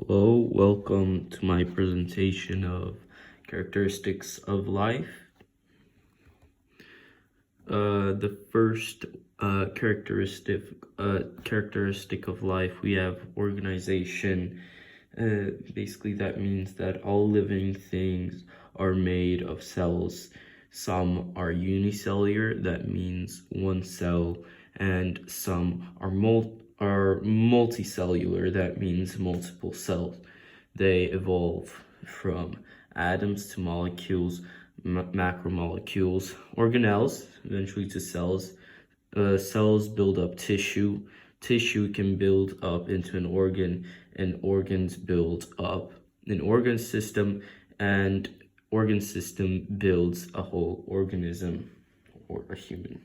Hello, welcome to my presentation of characteristics of life. The first characteristic of life, we have organization. Basically, that means that all living things are made of cells. Some are unicellular, that means one cell, and some are multicellular, that means multiple cells. They evolve from atoms to molecules, macromolecules, organelles, eventually to cells. Cells build up tissue. Tissue can build up into an organ, and organs build up an organ system, and organ system builds a whole organism or a human.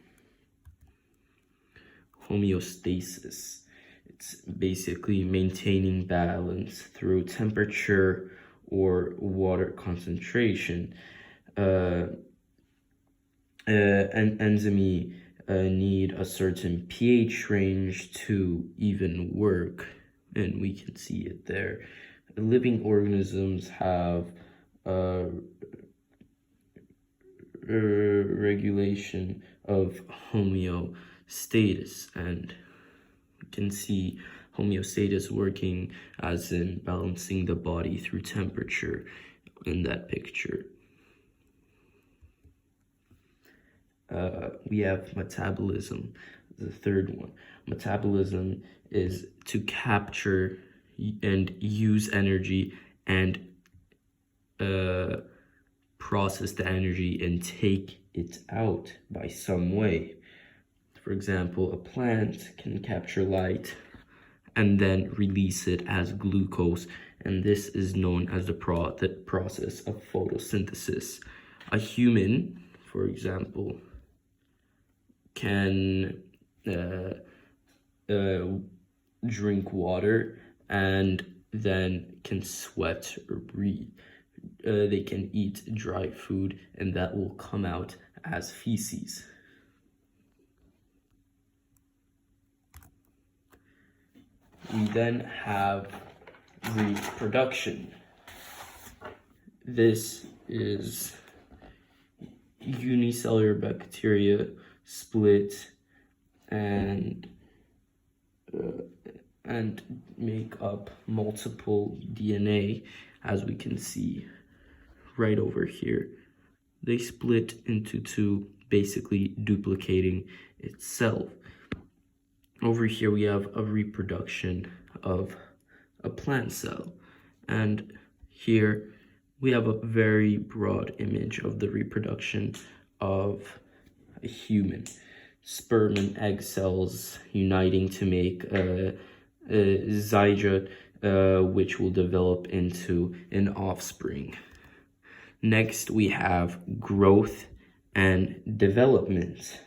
Homeostasis. It's basically maintaining balance through temperature or water concentration. Enzyme need a certain pH range to even work, and we can see it there. Living organisms have regulation of homeostasis, and you can see homeostasis working as in balancing the body through temperature in that picture. We have metabolism, the third one. Metabolism is to capture and use energy and process the energy and take it out by some way. For example, a plant can capture light and then release it as glucose, and this is known as the process of photosynthesis. A human, for example, can drink water and then can sweat or breathe. They can eat dry food, and that will come out as feces. We then have reproduction. This is unicellular bacteria split and make up multiple DNA, as we can see right over here. They split into two, basically duplicating itself. Over here we have a reproduction of a plant cell, and here we have a very broad image of the reproduction of a human. Sperm and egg cells uniting to make a zygote, which will develop into an offspring. Next, we have growth and development.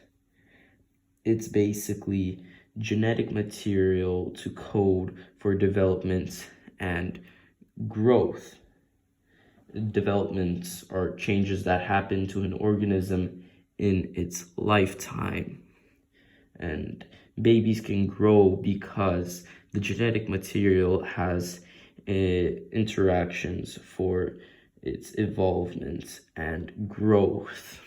It's basically genetic material to code for development and growth. Developments are changes that happen to an organism in its lifetime. And babies can grow because the genetic material has interactions for its evolvement and growth.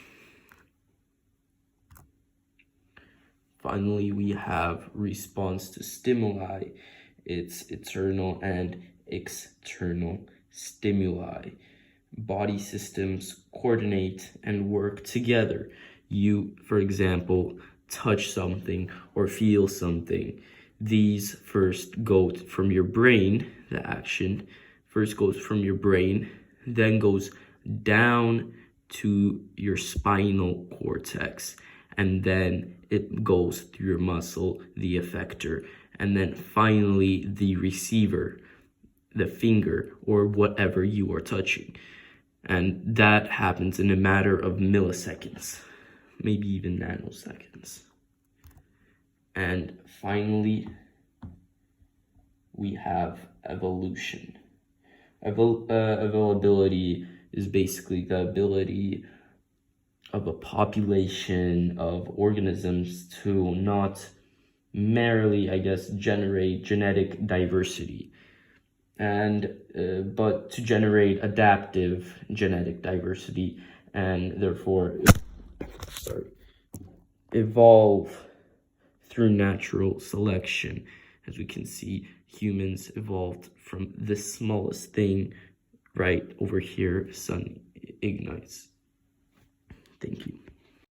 Finally, we have response to stimuli. It's internal and external stimuli. Body systems coordinate and work together. You, for example, touch something or feel something. These first go from your brain, the action first goes from your brain, then goes down to your spinal cortex, and then it goes through your muscle, the effector, and then finally the receiver, the finger, or whatever you are touching. And that happens in a matter of milliseconds, maybe even nanoseconds. And finally, we have evolution. Availability is basically the ability of a population of organisms to not merely, generate genetic diversity. and but to generate adaptive genetic diversity, and therefore evolve through natural selection. As we can see, humans evolved from the smallest thing right over here. Sun ignites. Thank you.